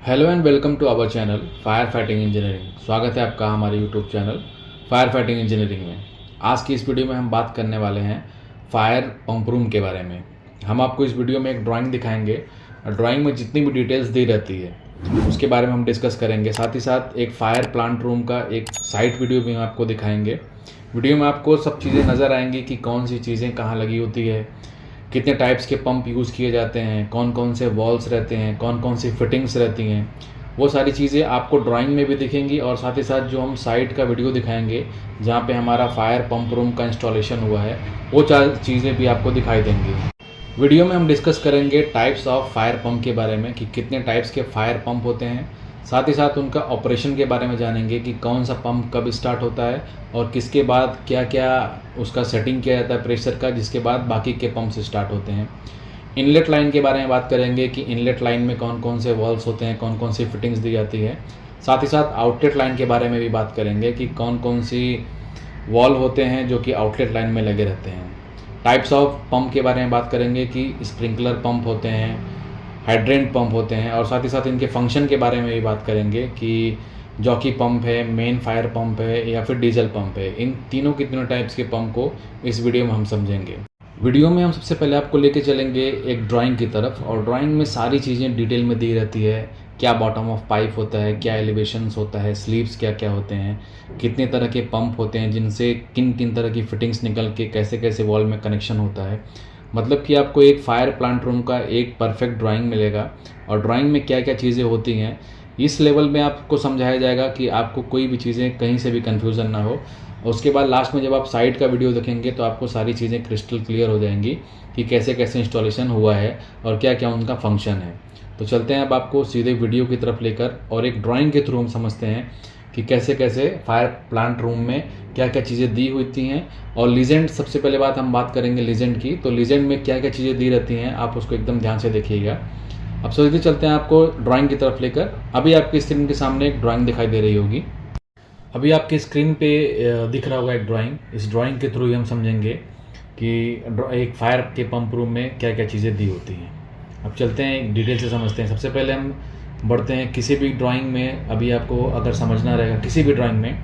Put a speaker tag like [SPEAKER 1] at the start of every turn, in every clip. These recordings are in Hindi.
[SPEAKER 1] Hello and welcome to our channel fire fighting engineering. स्वागत है आपका हमारे YouTube channel fire fighting engineering में। आज की इस वीडियो में हम बात करने वाले हैं फायर पंप रूम के बारे में। हम आपको इस वीडियो में एक ड्राइंग दिखाएंगे और ड्राइंग में जितनी भी डिटेल्स दी रहती है उसके बारे में हम डिस्कस करेंगे। साथ ही साथ एक फायर प्लांट रूम का एक साइट वीडियो भी हम आपको दिखाएंगे। वीडियो में आपको सब चीज़ें नज़र आएंगी कि कौन सी चीज़ें कहाँ लगी होती है, कितने टाइप्स के पंप यूज़ किए जाते हैं, कौन कौन से वॉल्स रहते हैं, कौन कौन सी फिटिंग्स रहती हैं, वो सारी चीज़ें आपको ड्राइंग में भी दिखेंगी। और साथ ही साथ जो हम साइट का वीडियो दिखाएंगे जहाँ पे हमारा फायर पंप रूम का इंस्टॉलेशन हुआ है, वो चार चीज़ें भी आपको दिखाई देंगी। वीडियो में हम डिस्कस करेंगे टाइप्स ऑफ फायर पंप के बारे में कि कितने टाइप्स के फायर पंप होते हैं। साथ ही साथ उनका ऑपरेशन के बारे में जानेंगे कि कौन सा पंप कब स्टार्ट होता है और किसके बाद क्या क्या उसका सेटिंग किया जाता है प्रेशर का, जिसके बाद बाकी के पंप्स स्टार्ट होते हैं। इनलेट लाइन के बारे में बात करेंगे कि इनलेट लाइन में कौन कौन से वॉल्स होते हैं, कौन कौन सी फिटिंग्स दी जाती है। साथ ही साथ आउटलेट लाइन के बारे में भी बात करेंगे कि कौन कौन सी वॉल होते हैं जो कि आउटलेट लाइन में लगे रहते हैं। टाइप्स ऑफ पंप के बारे में बात करेंगे कि स्प्रिंकलर पंप होते हैं, हाइड्रेंट पंप होते हैं, और साथ ही साथ इनके फंक्शन के बारे में भी बात करेंगे कि जॉकी पंप है, मेन फायर पंप है या फिर डीजल पंप है। इन तीनों के तीनों टाइप्स के पंप को इस वीडियो में हम समझेंगे। वीडियो में हम सबसे पहले आपको लेके चलेंगे एक ड्राइंग की तरफ, और ड्राइंग में सारी चीज़ें डिटेल में दी रहती है। क्या बॉटम ऑफ पाइप होता है, क्या एलिवेशंस होता है, स्लीव्स क्या क्या होते हैं, कितने तरह के पंप होते हैं, जिनसे किन किन तरह की फिटिंग्स निकल के कैसे कैसे वॉल में कनेक्शन होता है। मतलब कि आपको एक फायर प्लांट रूम का एक परफेक्ट ड्राइंग मिलेगा, और ड्राइंग में क्या क्या चीज़ें होती हैं इस लेवल में आपको समझाया जाएगा कि आपको कोई भी चीज़ें कहीं से भी कन्फ्यूज़न ना हो। और उसके बाद लास्ट में जब आप साइट का वीडियो देखेंगे तो आपको सारी चीज़ें क्रिस्टल क्लियर हो जाएंगी कि कैसे कैसे इंस्टॉलेशन हुआ है और क्या क्या उनका फंक्शन है। तो चलते हैं अब आपको सीधे वीडियो की तरफ लेकर, और एक ड्राइंग के थ्रू हम समझते हैं कि कैसे कैसे फायर प्लांट रूम में क्या क्या चीज़ें दी होती हैं। और लीजेंड, सबसे पहले बात हम बात करेंगे लीजेंड की। तो लीजेंड में क्या क्या चीज़ें दी रहती हैं आप उसको एकदम ध्यान से देखिएगा। अब सीधे चलते हैं आपको ड्राइंग की तरफ लेकर। अभी आपकी स्क्रीन के सामने एक ड्राइंग दिखाई दे रही होगी। अभी आपकी स्क्रीन पे दिख रहा होगा एक ड्राइंग। इस ड्राइंग के थ्रू ही हम समझेंगे कि एक फायर के पंप रूम में क्या क्या चीज़ें दी होती हैं। अब चलते हैं डिटेल से समझते हैं। सबसे पहले हम बढ़ते हैं किसी भी ड्राइंग में। अभी आपको अगर समझना रहेगा किसी भी ड्राइंग में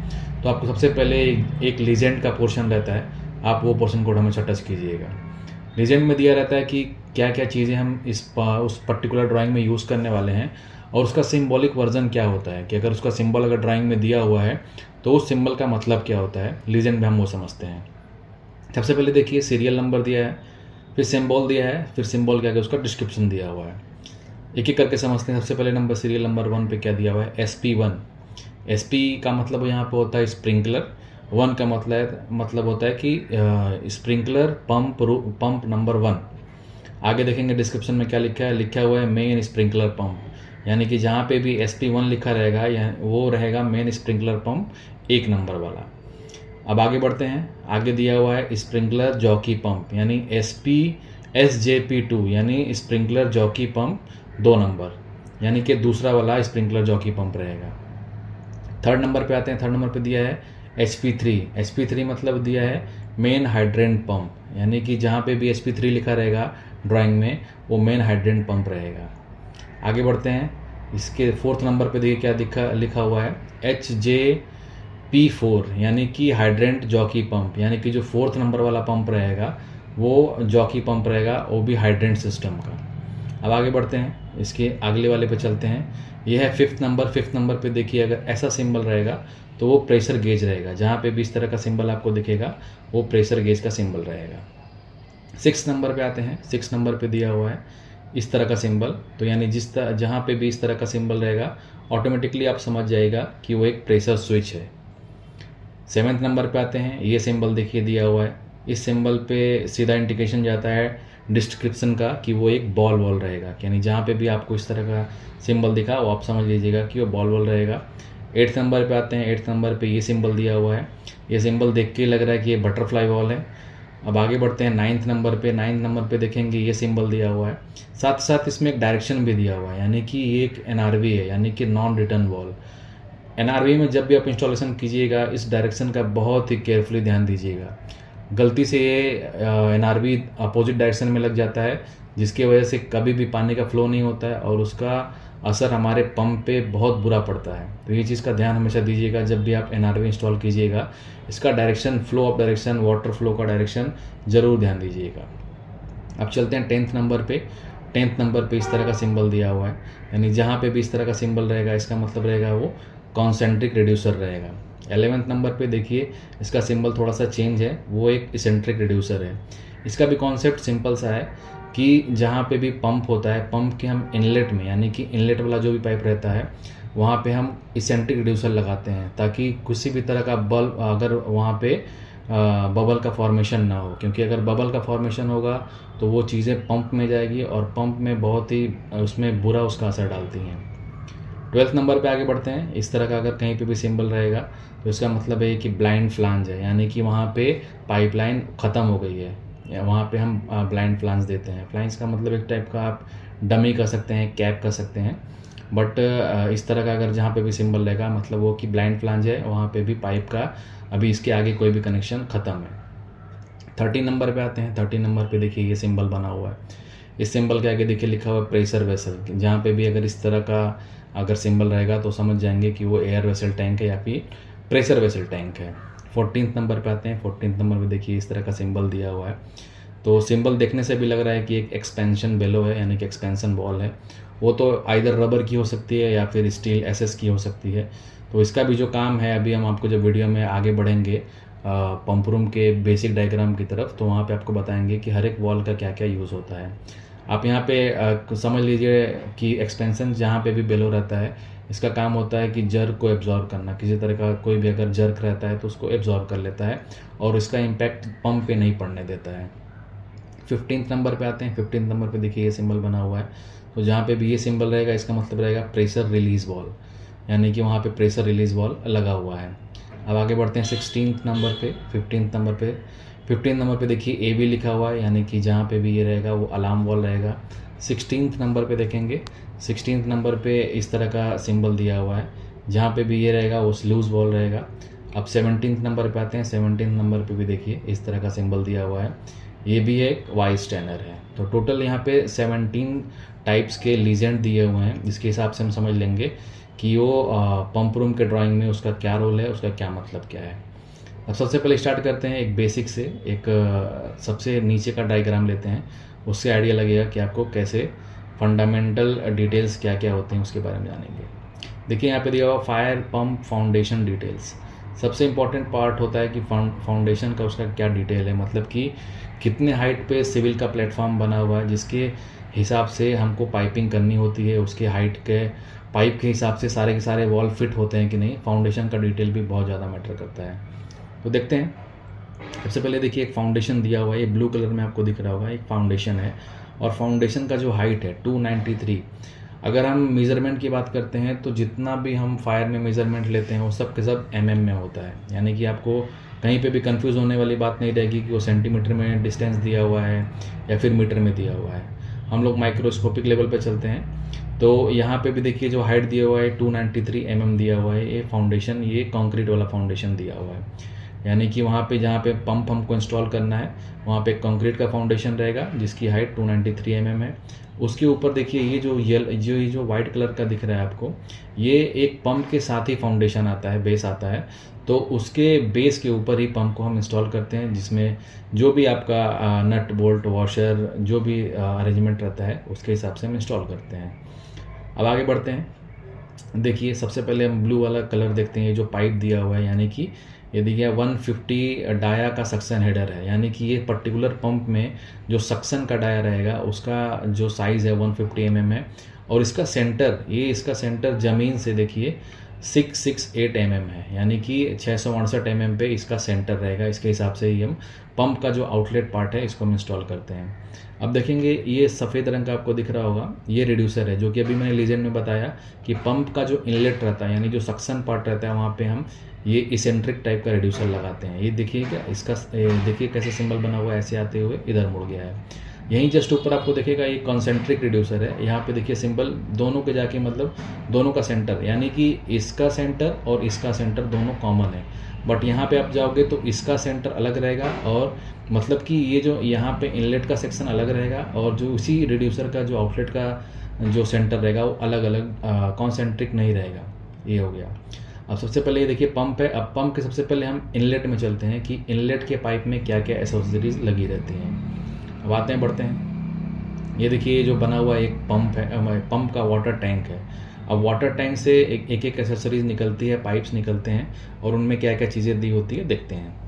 [SPEAKER 1] तो आपको सबसे पहले एक लीजेंड का पोर्शन रहता है, आप वो पोर्शन को हमेशा टच कीजिएगा। लीजेंड में दिया रहता है कि क्या क्या चीज़ें हम उस पर्टिकुलर ड्राइंग में यूज़ करने वाले हैं, और उसका सिंबॉलिक वर्जन क्या होता है कि अगर उसका सिंबल अगर ड्राइंग में दिया हुआ है तो उस सिंबल का मतलब क्या होता है। लीजेंड में हम वो समझते हैं। सबसे पहले देखिए सीरियल नंबर दिया है, फिर सिंबल दिया है, फिर सिंबल के आगे उसका डिस्क्रिप्शन दिया हुआ है। एक एक करके समझते हैं। सबसे पहले नंबर सीरियल नंबर 1 पे क्या दिया हुआ है, SP1। SP का मतलब यहाँ पे होता है स्प्रिंकलर। 1 का मतलब होता है कि स्प्रिंकलर पंप नंबर 1। आगे देखेंगे डिस्क्रिप्शन में क्या लिखा है, लिखा हुआ है मेन स्प्रिंकलर पंप, यानी कि जहाँ पे भी SP1 लिखा रहेगा वो रहेगा मेन स्प्रिंकलर पंप 1 नंबर वाला। अब आगे बढ़ते हैं। आगे दिया हुआ है स्प्रिंकलर जॉकी पंप, यानी SJP2, यानी स्प्रिंकलर जॉकी पंप 2 नंबर, यानी कि दूसरा वाला स्प्रिंकलर जॉकी पंप रहेगा। थर्ड नंबर पे आते हैं। थर्ड नंबर पे दिया है HP3। SP3 मतलब दिया है मेन हाइड्रेंट पंप, यानी कि जहाँ पे भी SP3 लिखा रहेगा ड्राइंग में वो मेन हाइड्रेंट पंप रहेगा। आगे बढ़ते हैं। इसके फोर्थ नंबर पे देखिए क्या लिखा हुआ है, HJP4, यानी कि हाइड्रेंट जॉकी पंप, यानी कि जो फोर्थ नंबर वाला पंप रहेगा वो जॉकी पंप रहेगा, वो भी हाइड्रेंट सिस्टम का। अब आगे बढ़ते हैं, इसके अगले वाले पे चलते हैं। यह है फिफ्थ नंबर। फिफ्थ नंबर पे देखिए अगर ऐसा सिंबल रहेगा तो वो प्रेशर गेज रहेगा। जहाँ पे भी इस तरह का सिंबल आपको दिखेगा वो प्रेशर गेज का सिंबल रहेगा। 6 नंबर पे आते हैं। 6 नंबर पे दिया हुआ है इस तरह का सिंबल, तो यानी जहाँ पे भी इस तरह का सिंबल रहेगा ऑटोमेटिकली आप समझ जाएगा कि वो एक प्रेशर स्विच है। 7th नंबर पे आते हैं। ये सिंबल देखिए दिया हुआ है। इस सिंबल पे सीधा इंडिकेशन जाता है डिस्क्रिप्शन का कि वो एक बॉल वॉल रहेगा, यानी जहाँ पे भी आपको इस तरह का सिंबल दिखा वो आप समझ लीजिएगा कि वो बॉल वॉल रहेगा। 8th नंबर पे आते हैं। 8th नंबर पे ये सिंबल दिया हुआ है। ये सिंबल देख के लग रहा है कि ये बटरफ्लाई वॉल है। अब आगे बढ़ते हैं 9th नंबर पे। 9th नंबर पे देखेंगे ये सिंबल दिया हुआ है। साथ साथ इसमें एक डायरेक्शन भी दिया हुआ है, यानी कि ये एक NRV है, यानी कि नॉन रिटर्न वॉल। NRV में जब भी आप इंस्टॉलेशन कीजिएगा इस डायरेक्शन का बहुत ही केयरफुली ध्यान दीजिएगा। गलती से ये NRV अपोजिट डायरेक्शन में लग जाता है, जिसकी वजह से कभी भी पानी का फ्लो नहीं होता है और उसका असर हमारे पंप पे बहुत बुरा पड़ता है। तो ये चीज़ का ध्यान हमेशा दीजिएगा जब भी आप NRV इंस्टॉल कीजिएगा। इसका direction, flow of direction, water flow का डायरेक्शन ज़रूर ध्यान दीजिएगा। अब चलते हैं 10th नंबर पे। 10th नंबर पे इस तरह का सिंबल दिया हुआ है, यानी जहाँ पे भी इस तरह का सिंबल रहेगा इसका मतलब रहेगा वो कॉन्सेंट्रिक रिड्यूसर रहेगा। 11th नंबर पे देखिए इसका सिंबल थोड़ा सा चेंज है, वो एक इसेंट्रिक रिड्यूसर है। इसका भी कॉन्सेप्ट सिंपल सा है कि जहाँ पे भी पंप होता है, पंप के हम इनलेट में, यानी कि इनलेट वाला जो भी पाइप रहता है वहाँ पे हम इसेंट्रिक रिड्यूसर लगाते हैं, ताकि किसी भी तरह का बल्ब अगर वहाँ पे बबल का फॉर्मेशन ना हो, क्योंकि अगर बबल का फॉर्मेशन होगा तो वो चीज़ें पंप में जाएगी और पंप में बहुत ही उसमें बुरा उसका असर डालती हैं। 12th नंबर पे आगे बढ़ते हैं। इस तरह का अगर कहीं पे भी सिंबल रहेगा तो इसका मतलब है कि ब्लाइंड फ्लांज है, यानी कि वहाँ पे पाइपलाइन ख़त्म हो गई है, या वहाँ पे हम ब्लाइंड फ्लांज देते हैं। फ्लांज का मतलब एक टाइप का आप डमी कर सकते हैं, कैप कर सकते हैं, बट इस तरह का अगर जहाँ पे भी सिंबल रहेगा मतलब वो कि ब्लाइंड फ्लांज है, वहाँ पे भी पाइप का अभी इसके आगे कोई भी कनेक्शन ख़त्म है। 13 नंबर पे आते हैं। 13 नंबर पे देखिए ये सिंबल बना हुआ है। इस सिंबल के आगे देखिए लिखा हुआ है प्रेशर वेसल। जहाँ पे भी अगर इस तरह का अगर सिंबल रहेगा तो समझ जाएंगे कि वो एयर वेसल टैंक है या फिर प्रेशर वेसल टैंक है। 14th नंबर पे आते हैं। 14th नंबर पे देखिए इस तरह का सिंबल दिया हुआ है। तो सिंबल देखने से भी लग रहा है कि एक एक्सपेंशन बेलो है, यानी कि एक्सपेंशन बॉल है। वो तो आइदर रबर की हो सकती है या फिर स्टील SS की हो सकती है। तो इसका भी जो काम है, अभी हम आपको जब वीडियो में आगे बढ़ेंगे पंप रूम के बेसिक डायग्राम की तरफ, तो वहाँ पे आपको बताएंगे कि हर एक वॉल का क्या क्या यूज़ होता है। आप यहाँ पे समझ लीजिए कि एक्सपेंशन जहाँ पे भी बेलो रहता है, इसका काम होता है कि जर्क को एब्जॉर्व करना। किसी तरह का कोई भी अगर जर्क रहता है तो उसको एब्जॉर्व कर लेता है और इसका इम्पैक्ट पंप पे नहीं पड़ने देता है। 15th नंबर पे आते हैं। 15th नंबर पे देखिए ये सिंबल बना हुआ है। तो जहाँ पे भी ये सिंबल रहेगा इसका मतलब रहेगा प्रेशर रिलीज बॉल, यानी कि वहाँ पे प्रेशर रिलीज बॉल लगा हुआ है। अब आगे बढ़ते हैं 16th नंबर पे। 15th नंबर पे 15th नंबर पे देखिए AB लिखा हुआ है, यानी कि जहाँ पे भी ये रहेगा वो अलार्म बॉल रहेगा। 16th नंबर पे देखेंगे, 16th नंबर पे इस तरह का सिंबल दिया हुआ है, जहाँ पे भी ये रहेगा वो स्लूज बॉल रहेगा। अब 17th नंबर पे आते हैं। 17th नंबर पे भी देखिए इस तरह का सिंबल दिया हुआ है, ये भी एक वाई स्टैनर है। तो टोटल यहाँ पे 17 टाइप्स के लीजेंड दिए हुए हैं, जिसके हिसाब से हम समझ लेंगे कि वो पंप रूम के ड्राइंग में उसका क्या रोल है, उसका क्या मतलब क्या है। अब सबसे पहले स्टार्ट करते हैं एक बेसिक से। एक सबसे नीचे का डायग्राम लेते हैं, उससे आइडिया लगेगा कि आपको कैसे फंडामेंटल डिटेल्स क्या क्या होते हैं उसके बारे में जानेंगे। देखिए यहाँ पे दिया हुआ फायर पंप फाउंडेशन डिटेल्स। सबसे इम्पॉर्टेंट पार्ट होता है कि फाउंडेशन का उसका क्या डिटेल है, मतलब कि कितने हाइट पे सिविल का प्लेटफॉर्म बना हुआ है, जिसके हिसाब से हमको पाइपिंग करनी होती है। उसके हाइट के पाइप के हिसाब से सारे के सारे वॉल फिट होते हैं कि नहीं। फाउंडेशन का डिटेल भी बहुत ज़्यादा मैटर करता है। तो देखते हैं। सबसे पहले देखिए एक फाउंडेशन दिया हुआ है, ये ब्लू कलर में आपको दिख रहा होगा, एक फाउंडेशन है। और फाउंडेशन का जो हाइट है 293। अगर हम मेज़रमेंट की बात करते हैं तो जितना भी हम फायर में मेज़रमेंट लेते हैं वो सब के सब mm में होता है, यानी कि आपको कहीं पे भी कंफ्यूज होने वाली बात नहीं रहेगी कि वो सेंटीमीटर में डिस्टेंस दिया हुआ है या फिर मीटर में दिया हुआ है। हम लोग माइक्रोस्कोपिक लेवल पे चलते हैं। तो यहाँ पे भी देखिए जो हाइट दिया हुआ है 293 mm दिया हुआ है। ये फाउंडेशन, ये कंक्रीट वाला फाउंडेशन दिया हुआ है, यानी कि वहाँ पे जहाँ पे पंप हमको इंस्टॉल करना है वहाँ पे कंक्रीट का फाउंडेशन रहेगा जिसकी हाइट 293 mm है। उसके ऊपर देखिए ये जो वाइट कलर का दिख रहा है आपको, ये एक पंप के साथ ही फाउंडेशन आता है, बेस आता है। तो उसके बेस के ऊपर ही पंप को हम इंस्टॉल करते हैं, जिसमें जो भी आपका नट बोल्ट वॉशर जो भी अरेंजमेंट रहता है उसके हिसाब से हम इंस्टॉल करते हैं। अब आगे बढ़ते हैं। देखिए सबसे पहले हम ब्लू वाला कलर देखते हैं। ये जो पाइप दिया हुआ है, यानी कि ये देखिए 150 डाया का सक्शन हेडर है, यानी कि ये पर्टिकुलर पंप में जो सक्शन का डाया रहेगा उसका जो साइज़ है 150 mm है। और इसका सेंटर ज़मीन से देखिए 668 mm है, यानी कि 668 mm पे इसका सेंटर रहेगा। इसके हिसाब से ही हम पंप का जो आउटलेट पार्ट है इसको हम इंस्टॉल करते हैं। अब देखेंगे ये सफ़ेद रंग का आपको दिख रहा होगा, ये रिड्यूसर है, जो कि अभी मैंने लीजेंड में बताया कि पंप का जो इनलेट रहता है, यानी जो सक्शन पार्ट रहता है, वहाँ पे हम ये इसेंट्रिक टाइप का रिड्यूसर लगाते हैं। ये देखिए क्या इसका देखिए कैसे सिंबल बना हुआ है, ऐसे आते हुए इधर मुड़ गया है। यहीं जस्ट ऊपर आपको देखेगा ये कॉन्सेंट्रिक रिड्यूसर है। यहाँ पे देखिए सिंबल दोनों के जाके मतलब दोनों का सेंटर, यानी कि इसका सेंटर और इसका सेंटर दोनों कॉमन है। बट यहाँ पे आप जाओगे तो इसका सेंटर अलग रहेगा, और मतलब कि ये जो यहाँ पे इनलेट का सेक्शन अलग रहेगा, और जो उसी रिड्यूसर का जो आउटलेट का जो सेंटर रहेगा वो अलग अलग कॉन्सेंट्रिक नहीं रहेगा। ये हो गया। अब सबसे पहले ये देखिए पंप है। अब पंप के सबसे पहले हम इनलेट में चलते हैं कि इनलेट के पाइप में क्या क्या एसेसरीज लगी रहती हैं। अब आते हैं, बढ़ते हैं। ये देखिए ये जो बना हुआ एक पंप है, पंप का वाटर टैंक है। अब वाटर टैंक से एक एक एसेसरीज निकलती है, पाइप्स निकलते हैं और उनमें क्या क्या चीज़ें दी होती है देखते हैं।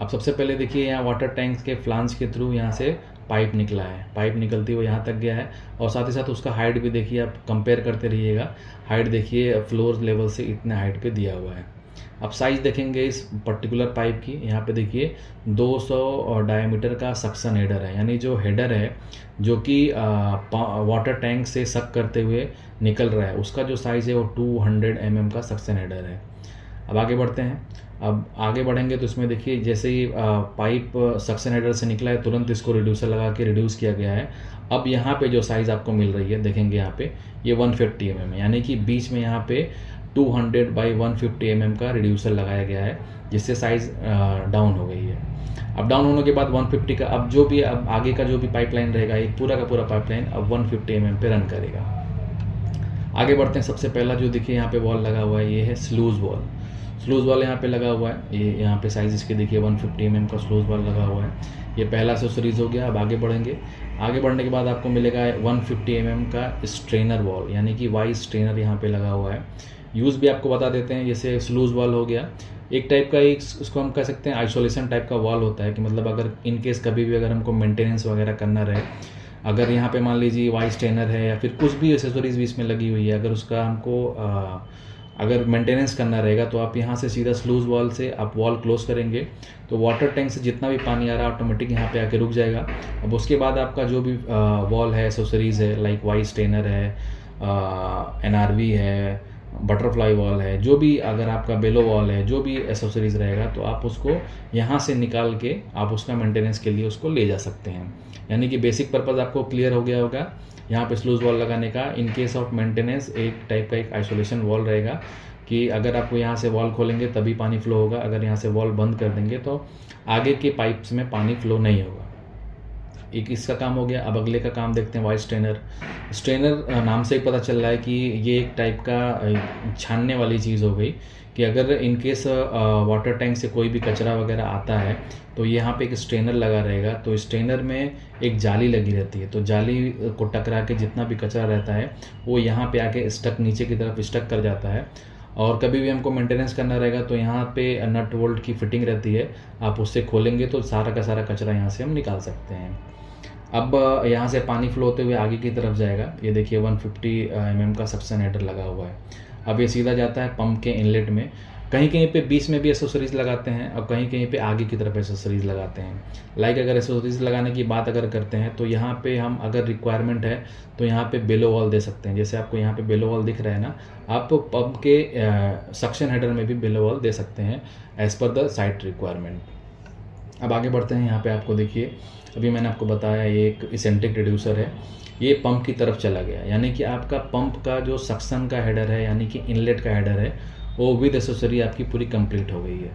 [SPEAKER 1] अब सबसे पहले देखिए यहाँ वाटर टैंक के फ्लांज के थ्रू यहाँ से पाइप निकला है, पाइप निकलती हुई यहाँ तक गया है और साथ ही साथ उसका हाइट भी देखिए, आप कंपेयर करते रहिएगा। हाइट देखिए फ्लोर लेवल से इतने हाइट पे दिया हुआ है। अब साइज़ देखेंगे इस पर्टिकुलर पाइप की, यहाँ पे देखिए 200 डायमीटर का सक्शन हेडर है, यानी जो हेडर है जो कि वाटर टैंक से सक करते हुए निकल रहा है, उसका जो साइज़ है वो 200 mm का सक्शन हेडर है। अब आगे बढ़ते हैं। अब आगे बढ़ेंगे तो इसमें देखिए जैसे ही पाइप सक्शन हेडर से निकला है तुरंत इसको रिड्यूसर लगा के रिड्यूस किया गया है। अब यहाँ पे जो साइज़ आपको मिल रही है देखेंगे यहाँ पे ये 150 mm है, यानी कि बीच में यहाँ पे 200 बाई 150 mm का रिड्यूसर लगाया गया है, जिससे साइज़ डाउन हो गई है। अब डाउन होने के बाद 150 का अब जो भी अब आगे का जो भी पाइपलाइन रहेगा ये पूरा का पूरा पाइपलाइन अब 150 mm पे रन करेगा। आगे बढ़ते हैं। सबसे पहला जो देखिए यहाँ पे वॉल लगा हुआ है ये है स्लूज वॉल। स्लूज वॉल यहाँ पे लगा हुआ है, ये यहाँ पे साइज इसके देखिए 150 mm का स्लूज वॉल लगा हुआ है। ये पहला एक्सेसरीज हो गया। अब आगे बढ़ेंगे। आगे बढ़ने के बाद आपको मिलेगा 150 mm का स्ट्रेनर वॉल, यानी कि वाई स्ट्रेनर यहाँ पे लगा हुआ है। यूज़ भी आपको बता देते हैं। जैसे स्लूज वॉल हो गया एक टाइप का, एक उसको हम कह सकते हैं आइसोलेशन टाइप का वॉल होता है कि मतलब अगर इन केस कभी भी अगर हमको मेंटेनेंस वगैरह करना रहे, अगर यहाँ पे मान लीजिए वाई स्ट्रेनर है या फिर कुछ भी एक्सेसरीज भी इसमें लगी हुई है, अगर उसका हमको अगर मेंटेनेंस करना रहेगा तो आप यहाँ से सीधा स्लूज वॉल से आप वॉल क्लोज करेंगे तो वाटर टैंक से जितना भी पानी आ रहा है ऑटोमेटिक यहाँ पे आके रुक जाएगा। अब उसके बाद आपका जो भी वॉल है, एक्सेसरीज है, लाइक वाई स्ट्रेनर है, NRV है, बटरफ्लाई वॉल है, जो भी अगर आपका बेलो वॉल है, जो भी एक्सेसरीज रहेगा तो आप उसको यहाँ से निकाल के आप उसका मेंटेनेंस के लिए उसको ले जा सकते हैं। यानी कि बेसिक पर्पज़ आपको क्लियर हो गया होगा। यहाँ पे स्लूज वॉल लगाने का इन केस ऑफ मेंटेनेंस एक टाइप का एक आइसोलेशन वॉल रहेगा कि अगर आपको यहाँ से वॉल खोलेंगे तभी पानी फ्लो होगा, अगर यहाँ से वॉल बंद कर देंगे तो आगे के पाइप्स में पानी फ्लो नहीं होगा। एक इसका काम हो गया। अब अगले का काम देखते हैं वाई स्ट्रेनर। स्ट्रेनर नाम से ही पता चल रहा है कि ये एक टाइप का छानने वाली चीज़ हो गई कि अगर इन केस वाटर टैंक से कोई भी कचरा वगैरह आता है तो यहाँ पे एक स्ट्रेनर लगा रहेगा, तो स्ट्रेनर में एक जाली लगी रहती है, तो जाली को टकरा के जितना भी कचरा रहता है वो यहाँ पे आके स्टक नीचे की तरफ स्टक कर जाता है। और कभी भी हमको मेंटेनेंस करना रहेगा तो यहाँ पे नट बोल्ट की फिटिंग रहती है, आप उससे खोलेंगे तो सारा का सारा कचरा यहाँ से हम निकाल सकते हैं। अब यहाँ से पानी फ्लो होते हुए आगे की तरफ जाएगा। ये देखिए 150 mm का सक्शन हेडर लगा हुआ है। अब ये सीधा जाता है पंप के इनलेट में। कहीं कहीं पे बीच में भी एक्सेसरीज लगाते हैं और कहीं कहीं पे आगे की तरफ एक्सेसरीज लगाते हैं। लाइक अगर एक्सेसरीज लगाने की बात अगर करते हैं तो यहाँ पे हम अगर रिक्वायरमेंट है तो यहाँ पे बेलो वॉल दे सकते हैं। जैसे आपको यहाँ पे बेलो वॉल दिख रहा है ना, आप पंप के सक्शन हेडर में भी बेलो वॉल दे सकते हैं as per the site requirement. अब आगे बढ़ते हैं। यहाँ पे आपको देखिए अभी मैंने आपको बताया ये एक इसेंट्रिक रिड्यूसर है, ये पंप की तरफ चला गया, यानी कि आपका पंप का जो सक्शन का हेडर है यानी कि इनलेट का हेडर है वो विद एक्सेसरी आपकी पूरी कंप्लीट हो गई है।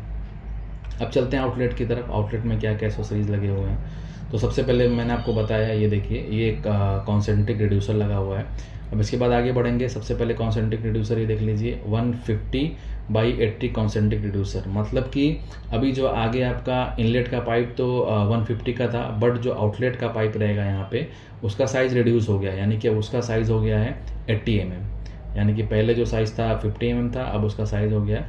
[SPEAKER 1] अब चलते हैं आउटलेट की तरफ। आउटलेट में क्या क्या एक्सेसरीज लगे हुए हैं तो सबसे पहले मैंने आपको बताया ये देखिए ये एक कॉन्सेंट्रिक रिड्यूसर लगा हुआ है। अब इसके बाद आगे बढ़ेंगे। सबसे पहले कॉन्सेंट्रिक रिड्यूसर ये देख लीजिए 150/80 कॉन्सेंट्रिक रिड्यूसर, मतलब कि अभी जो आगे आपका इनलेट का पाइप तो 150 का था, बट जो आउटलेट का पाइप रहेगा यहाँ पे उसका साइज़ रिड्यूस हो गया, यानी कि उसका साइज़ हो गया है 80 mm। यानी कि पहले जो साइज़ था 50 mm था, अब उसका साइज़ हो गया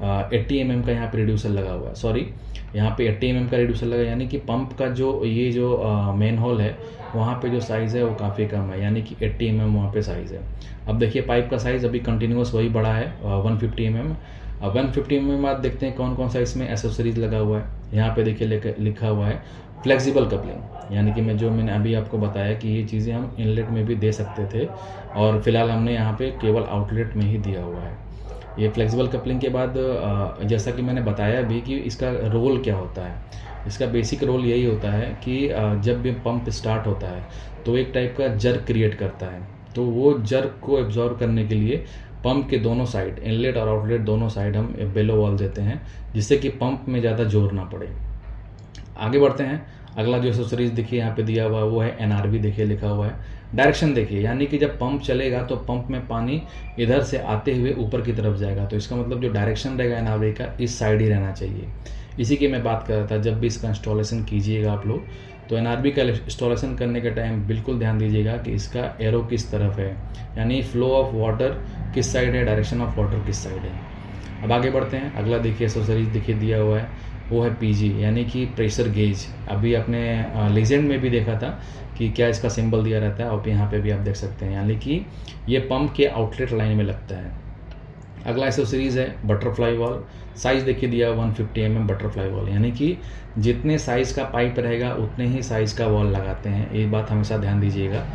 [SPEAKER 1] 80 mm का यहाँ पे रिड्यूसर लगा हुआ है। सॉरी, यहाँ पे 80 mm का रिड्यूसर लगा, यानी कि पंप का जो ये जो मेन होल है वहाँ पे जो साइज़ है वो काफ़ी कम है, यानी कि 80 mm वहाँ पे साइज़ है। अब देखिए पाइप का साइज़ अभी कंटिन्यूस वही बड़ा है 150 mm। अब 150 mm बाद देखते हैं कौन कौन सा इसमें एसेसरीज लगा हुआ है। यहाँ पे देखिए लिखा हुआ है फ्लेक्सिबल कपलिंग, यानी कि मैंने अभी आपको बताया कि ये चीज़ें हम इनलेट में भी दे सकते थे और फिलहाल हमने यहाँ पे केवल आउटलेट में ही दिया हुआ है। ये फ्लेक्सिबल कपलिंग के बाद जैसा कि मैंने बताया भी कि इसका रोल क्या होता है। इसका बेसिक रोल यही होता है कि जब भी पंप स्टार्ट होता है तो एक टाइप का जर्क क्रिएट करता है, तो वो जर्क को एब्जॉर्व करने के लिए पंप के दोनों साइड, इनलेट और आउटलेट दोनों साइड हम बेलो वॉल देते हैं, जिससे कि पंप में ज़्यादा जोर ना पड़े। आगे बढ़ते हैं। अगला जो एक्सेसरीज देखिए यहाँ पे दिया हुआ है वो है NRV, देखिए लिखा हुआ है डायरेक्शन देखिए, यानी कि जब पंप चलेगा तो पंप में पानी इधर से आते हुए ऊपर की तरफ जाएगा, तो इसका मतलब जो डायरेक्शन रहेगा एनआरवी का इस साइड ही रहना चाहिए। इसी की मैं बात कर रहा था। जब भी इसका इंस्टॉलेशन कीजिएगा आप लोग, तो एनआरवी का इंस्टॉलेशन करने के टाइम बिल्कुल ध्यान दीजिएगा कि इसका एरो किस तरफ है, यानी फ्लो ऑफ वाटर किस साइड है, डायरेक्शन ऑफ वाटर किस साइड है। अब आगे बढ़ते हैं। अगला देखिए एसेसरीज देखिए दिया हुआ है, वो है पीजी यानी कि प्रेशर गेज। अभी आपने लीजेंड में भी देखा था कि क्या इसका सिंबल दिया रहता है, और यहाँ पे भी आप देख सकते हैं, यानी कि ये पंप के आउटलेट लाइन में लगता है। अगला एसेसरीज है बटरफ्लाई वॉल। साइज़ देखिए दिया 150 mm बटरफ्लाई वॉल, यानी कि जितने साइज़ का पाइप रहेगा उतने ही साइज़ का वॉल लगाते हैं। ये बात हमेशा ध्यान दीजिएगा,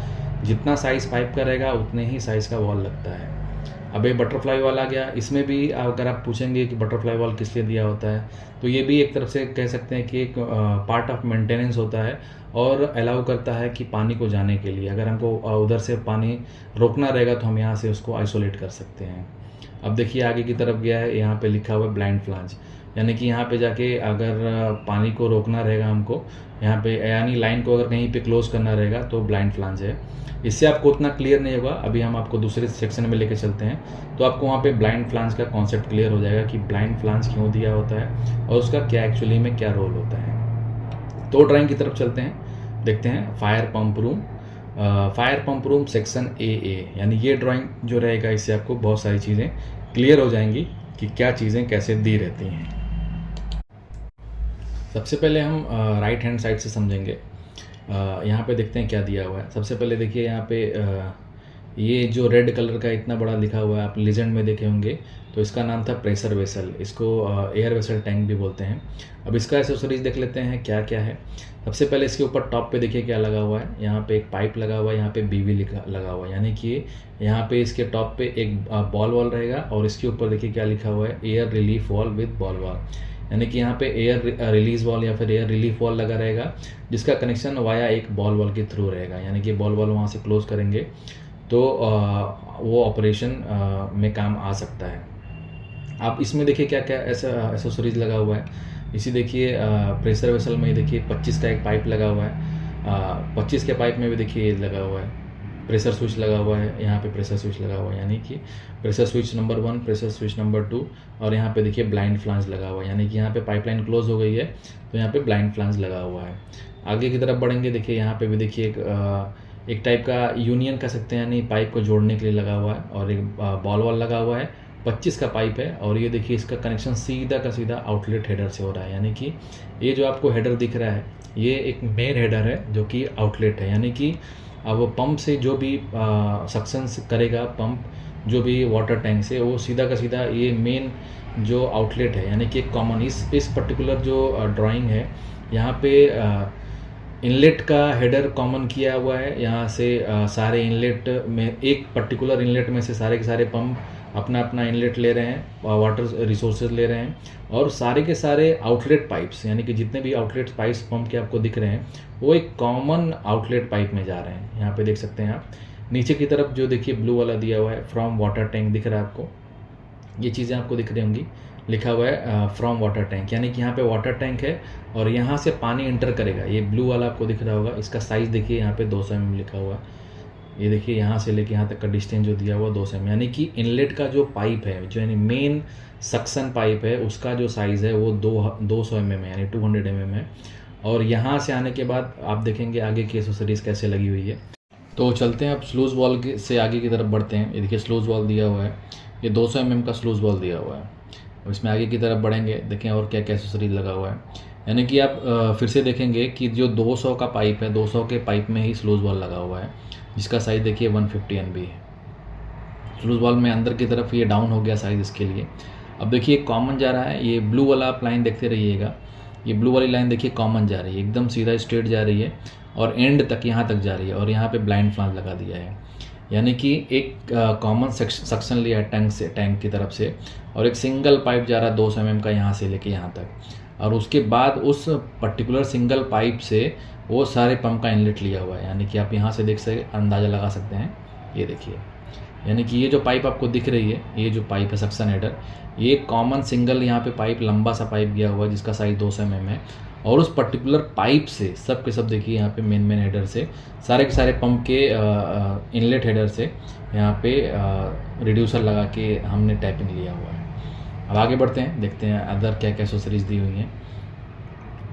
[SPEAKER 1] जितना साइज़ पाइप का रहेगा उतने ही साइज़ का वॉल लगता है। अब ये बटरफ्लाई वॉल आ गया। इसमें भी अगर आप पूछेंगे कि बटरफ्लाई वॉल किस लिए दिया होता है, तो ये भी एक तरफ से कह सकते हैं कि एक पार्ट ऑफ मेंटेनेंस होता है और अलाउ करता है कि पानी को जाने के लिए। अगर हमको उधर से पानी रोकना रहेगा तो हम यहाँ से उसको आइसोलेट कर सकते हैं। अब देखिए आगे की तरफ गया है, यहाँ पे लिखा हुआ है ब्लाइंड फ्लांज, यानी कि यहाँ पे जाके अगर पानी को रोकना रहेगा हमको यहाँ पे, यानी लाइन को अगर कहीं पे क्लोज करना रहेगा तो ब्लाइंड फ्लांज है। इससे आपको उतना क्लियर नहीं होगा, अभी हम आपको दूसरे सेक्शन में लेके चलते हैं तो आपको वहाँ पे ब्लाइंड फ्लांज का कॉन्सेप्ट क्लियर हो जाएगा कि ब्लाइंड फ्लांज क्यों दिया होता है और उसका क्या एक्चुअली में क्या रोल होता है। तो ड्राइंग की तरफ चलते हैं, देखते हैं fire pump room. Fire pump room section AA, यानी ये ड्राइंग जो रहेगा इससे आपको बहुत सारी चीज़ें क्लियर हो जाएंगी कि क्या चीज़ें कैसे दी रहती हैं। सबसे पहले हम राइट हैंड साइड से समझेंगे। यहाँ पे देखते हैं क्या दिया हुआ है। सबसे पहले देखिए यहाँ पे ये जो रेड कलर का इतना बड़ा लिखा हुआ है, आप लीजेंड में देखे होंगे, तो इसका नाम था प्रेशर वेसल। इसको एयर वेसल टैंक भी बोलते हैं। अब इसका एसेसरीज देख लेते हैं क्या क्या है। सबसे पहले इसके ऊपर टॉप पे देखिए क्या लगा हुआ है, यहाँ पे एक पाइप लगा हुआ है, यहाँ पे BV लगा हुआ है, यानी कि यहाँ पे इसके टॉप पे एक बॉल वॉल रहेगा और इसके ऊपर देखिए क्या लिखा हुआ है, air relief wall with ball wall, यानी कि यहाँ पे एयर रिलीज वॉल या फिर एयर रिलीफ वॉल लगा रहेगा, जिसका कनेक्शन वाया एक बॉल वॉल के थ्रू रहेगा, यानी कि बॉल वॉल वहाँ से क्लोज करेंगे तो वो ऑपरेशन में काम आ सकता है। आप इसमें देखिए क्या क्या ऐसा एसेसरीज लगा हुआ है। इसी देखिए प्रेशर वेसल में देखिए 25 का एक पाइप लगा हुआ है। 25 के पाइप में भी देखिए लगा हुआ है, प्रेशर स्विच लगा हुआ है, यहाँ पे प्रेशर स्विच लगा हुआ है, यानी कि pressure switch number 1, pressure switch number 2, और यहाँ पे देखिए ब्लाइंड फ्लांज लगा हुआ है, यानी कि यहाँ पे पाइपलाइन क्लोज हो गई है तो यहाँ पे ब्लाइंड फ्लांज लगा हुआ है। आगे की तरफ बढ़ेंगे, देखिए यहाँ पे भी देखिए एक टाइप का यूनियन कह सकते हैं, यानी पाइप को जोड़ने के लिए लगा हुआ है, और एक बॉल वॉल लगा हुआ है। 25 का पाइप है और ये देखिए इसका कनेक्शन सीधा का सीधा आउटलेट हेडर से हो रहा है, यानी कि ये जो आपको हेडर दिख रहा है ये एक मेन हेडर है जो कि आउटलेट है, यानी कि अब पंप से जो भी सक्शन करेगा पंप, जो भी वाटर टैंक से, वो सीधा का सीधा ये मेन जो आउटलेट है, यानी कि एक कॉमन इस पर्टिकुलर जो ड्राइंग है यहाँ पे इनलेट का हेडर कॉमन किया हुआ है। यहाँ से सारे इनलेट में, एक पर्टिकुलर इनलेट में से सारे के सारे पंप अपना अपना इनलेट ले रहे हैं, वाटर रिसोर्सेज ले रहे हैं, और सारे के सारे आउटलेट पाइप्स, यानी कि जितने भी आउटलेट पाइप्स पंप के आपको दिख रहे हैं वो एक कॉमन आउटलेट पाइप में जा रहे हैं। यहाँ पे देख सकते हैं आप नीचे की तरफ जो देखिए ब्लू वाला दिया हुआ है फ्रॉम वाटर टैंक दिख रहा है आपको, ये चीज़ें आपको दिख रही होंगी, लिखा हुआ है फ्रॉम वाटर टैंक, यानी कि यहाँ पे वाटर टैंक है और यहाँ से पानी एंटर करेगा। ये ब्लू वाला आपको दिख रहा होगा, इसका साइज़ देखिए यहाँ पे 200 mm लिखा हुआ है। ये देखिए यहाँ से लेके यहाँ तक का डिस्टेंस जो दिया हुआ 200 mm, यानी कि इनलेट का जो पाइप है, जो यानी मेन सक्शन पाइप है, उसका जो साइज़ है वो 200 mm है, यानी 200 mm है। और यहाँ से आने के बाद आप देखेंगे आगे की एक्सेसरीज कैसे लगी हुई है। तो चलते हैं अब स्लूज वॉल से आगे की तरफ बढ़ते हैं। ये देखिए स्लूज वॉल दिया हुआ है, ये 200 mm का स्लूज वॉल दिया हुआ है। और इसमें आगे की तरफ बढ़ेंगे, देखें और क्या क्या एक्सेसरीज लगा हुआ है, यानी कि आप फिर से देखेंगे कि जो 200 का पाइप है, 200 के पाइप में ही स्लूज वॉल लगा हुआ है, जिसका साइज़ देखिए 150 MB है। स्लूज वॉल में अंदर की तरफ ये डाउन हो गया साइज़ इसके लिए। अब देखिए कॉमन जा रहा है, ये ब्लू वाला आप लाइन देखते रहिएगा, ये ब्लू वाली लाइन देखिए कॉमन जा रही है, एकदम सीधा स्ट्रेट जा रही है और एंड तक यहाँ तक जा रही है, और यहाँ पे ब्लाइंड फ्लांज लगा दिया है, यानी कि एक कॉमन सक्शन लिया है टैंक की तरफ से, और एक सिंगल पाइप जा रहा है 200 mm का यहाँ से लेके यहाँ तक, और उसके बाद उस पर्टिकुलर सिंगल पाइप से वो सारे पंप का इनलेट लिया हुआ है, यानी कि आप यहाँ से देख सकते अंदाज़ा लगा सकते हैं। ये देखिए, यानी कि ये जो पाइप आपको दिख रही है, ये जो पाइप है सक्शन हेडर, ये कॉमन सिंगल यहाँ पे पाइप, लंबा सा पाइप गया हुआ है जिसका साइज़ 200 mm है, और उस पर्टिकुलर पाइप से सब के सब देखिए यहाँ पे मेन हेडर से सारे के सारे पंप के इनलेट हेडर से यहाँ पे रिड्यूसर लगा के हमने टैपिंग लिया हुआ है। अब आगे बढ़ते हैं, देखते हैं अदर क्या क्या एक्सेसरीज दी हुई हैं।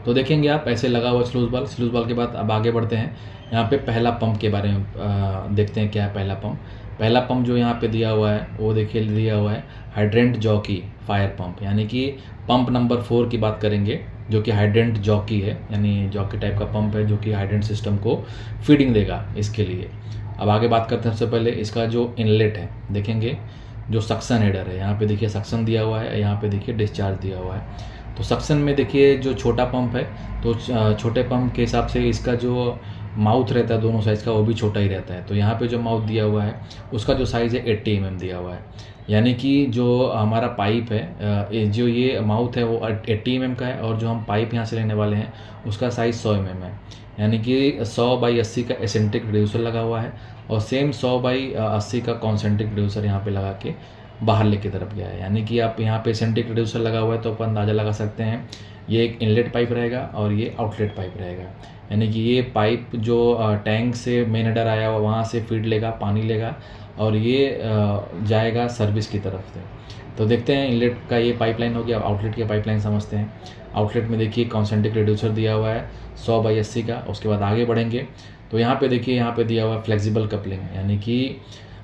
[SPEAKER 1] तो देखेंगे आप ऐसे लगा हुआ स्लूज बॉल के बाद अब आगे बढ़ते हैं। यहाँ पे पहला पंप के बारे में देखते हैं क्या है पहला पंप जो यहाँ पे दिया हुआ है वो देखिए दिया हुआ है हाइड्रेंट जॉकी फायर पंप, यानी कि पंप नंबर 4 की बात करेंगे जो कि हाइड्रेंट जॉकी है, यानी जॉकी टाइप का पंप है जो कि हाइड्रेंट सिस्टम को फीडिंग देगा इसके लिए। अब आगे बात करते हैं, सबसे पहले इसका जो इनलेट है देखेंगे, जो सक्शन हेडर है यहाँ पे देखिए सक्शन दिया हुआ है, यहाँ पे देखिए डिस्चार्ज दिया हुआ है। तो सक्शन में देखिए जो छोटा पंप है तो छोटे पंप के हिसाब से इसका जो माउथ रहता है दोनों साइज़ का वो भी छोटा ही रहता है। तो यहाँ पे जो माउथ दिया हुआ है उसका जो साइज़ है 80 mm दिया हुआ है, यानी कि जो हमारा पाइप है जो ये माउथ है वो 80 mm का है और जो हम पाइप यहाँ से लेने वाले हैं उसका साइज़ 100 mm है, यानी कि 100/80 का एसेंट्रिक रिड्यूसर लगा हुआ है और सेम 100/80 का कॉन्सेंट्रिक रिड्यूसर यहाँ पे लगा के बाहर लेके तरफ गया है। यानी कि आप यहाँ पे एसेंट्रिक रिड्यूसर लगा हुआ है तो अपन अंदाज़ा लगा सकते हैं ये एक इनलेट पाइप रहेगा और ये आउटलेट पाइप रहेगा, यानी कि ये पाइप जो टैंक से मेन हेडर आया हुआ वहाँ से फीड लेगा, पानी लेगा और ये जाएगा सर्विस की तरफ से। तो देखते हैं इनलेट का ये पाइपलाइन हो गया। आउटलेट की पाइपलाइन समझते हैं। आउटलेट में देखिए कॉन्सेंट्रिक रिड्यूसर दिया हुआ है 100/80 का। उसके बाद आगे बढ़ेंगे तो यहाँ पे देखिए यहाँ पे दिया हुआ है फ्लेक्सिबल कपलिंग, यानी कि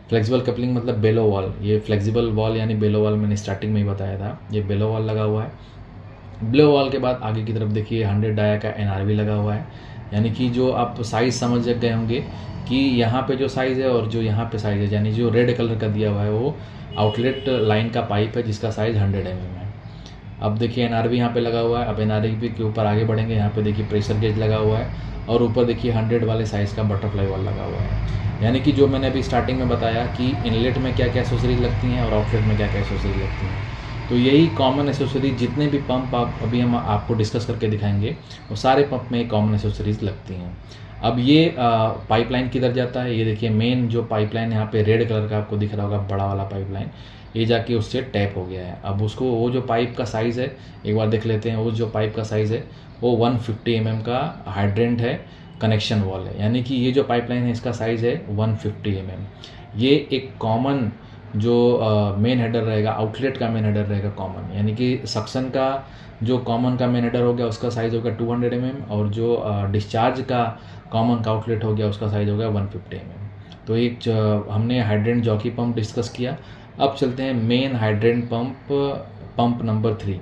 [SPEAKER 1] फ्लेक्सिबल कपलिंग मतलब बेलो वॉल। ये फ्लेक्सिबल वॉल यानी बेलो वॉल मैंने स्टार्टिंग में ही बताया था, ये बेलो वॉल लगा हुआ है। बेलो वॉल के बाद आगे की तरफ देखिए 100 डाया का NRV लगा हुआ है, यानी कि जो आप साइज़ समझ गए होंगे कि यहाँ पे जो साइज़ है और जो यहाँ पे साइज़ है, यानी जो रेड कलर का दिया हुआ है वो आउटलेट लाइन का पाइप है जिसका साइज़ 100 mm है। अब देखिए NRV यहाँ पे लगा हुआ है। अब NRV के ऊपर आगे बढ़ेंगे, यहाँ पे देखिए प्रेशर गेज लगा हुआ है और ऊपर देखिए 100 वाले साइज़ का बटरफ्लाई वॉल लगा हुआ है। यानी कि जो मैंने अभी स्टार्टिंग में बताया कि इनलेट में क्या क्या एक्सेसरीज लगती हैं और आउटलेट में क्या क्या एक्सेसरीज लगती हैं, तो यही कॉमन एक्सेसरीज जितने भी पंप अभी हम आपको डिस्कस करके दिखाएंगे वो सारे पंप में कॉमन एक्सेसरीज लगती हैं। अब ये पाइपलाइन किधर जाता है, ये देखिए मेन जो पाइपलाइन यहाँ पे रेड कलर का आपको दिख रहा होगा बड़ा वाला पाइपलाइन, ये जाके उससे टैप हो गया है। अब उसको वो जो पाइप का साइज़ है एक बार देख लेते हैं। वो जो पाइप का साइज़ है वो 150 mm का हाइड्रेंट है, कनेक्शन वॉल है, यानी कि ये जो पाइपलाइन है इसका साइज़ है 150 mm। ये एक कॉमन जो मेन हेडर रहेगा, आउटलेट का मेन हेडर रहेगा कॉमन, यानी कि सक्शन का जो कॉमन का मेन हेडर हो गया उसका साइज़ हो गया 200 mm और जो डिस्चार्ज का कॉमन का आउटलेट हो गया उसका साइज़ हो गया 150 mm। तो एक हमने हाइड्रेंट जॉकी पंप डिस्कस किया। अब चलते हैं मेन हाइड्रेंट पंप नंबर 3।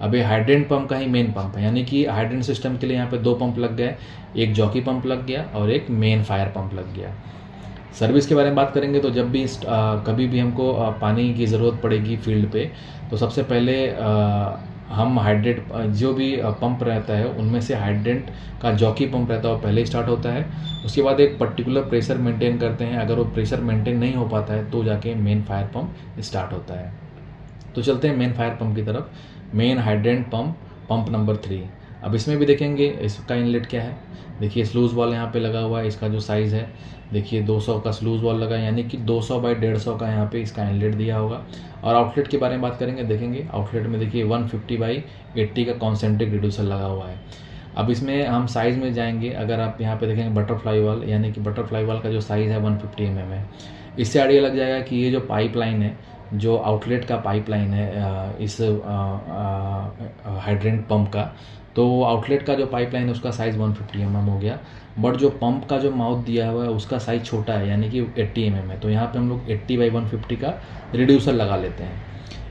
[SPEAKER 1] अब ये हाइड्रेंट पंप का ही मेन पंप है, यानी कि हाइड्रेंट सिस्टम के लिए यहाँ पे 2 पंप लग गए, एक जॉकी पंप लग गया और एक मेन फायर पंप लग गया। सर्विस के बारे में बात करेंगे तो जब भी कभी भी हमको पानी की ज़रूरत पड़ेगी फील्ड पे तो सबसे पहले हम हाइड्रेट जो भी पंप रहता है उनमें से हाइड्रेंट का जॉकी पंप रहता है वो पहले स्टार्ट होता है। उसके बाद एक पर्टिकुलर प्रेशर मेंटेन करते हैं, अगर वो प्रेशर मेंटेन नहीं हो पाता है तो जाके मेन फायर पंप स्टार्ट होता है। तो चलते हैं मेन फायर पंप की तरफ। Main hydrant pump number 3। अब इसमें भी देखेंगे इसका इनलेट क्या है। देखिए स्लूज वॉल यहाँ पे लगा हुआ है, इसका जो साइज़ है देखिए 200 का स्लूज वॉल लगा है, यानी कि 200/150 का यहाँ पे इसका इनलेट दिया होगा। और आउटलेट के बारे में बात करेंगे, देखेंगे आउटलेट में देखिए 150/80 का कॉन्सेंट्रिक रिड्यूसर लगा हुआ है। अब इसमें हम साइज़ में जाएंगे, अगर आप यहाँ पे देखेंगे बटरफ्लाई वॉल, यानी कि बटरफ्लाई वॉल का जो साइज़ है 150 mm है। इससे आइडिया लग जाएगा कि ये जो पाइपलाइन है, जो आउटलेट का पाइपलाइन है इस हाइड्रेंट पंप का, तो आउटलेट का जो पाइपलाइन है उसका साइज़ 150 mm हो गया। बट जो पंप का जो माउथ दिया हुआ है उसका साइज़ छोटा है, यानी कि 80 mm है। तो यहाँ पे हम लोग 80/150 का रिड्यूसर लगा लेते हैं।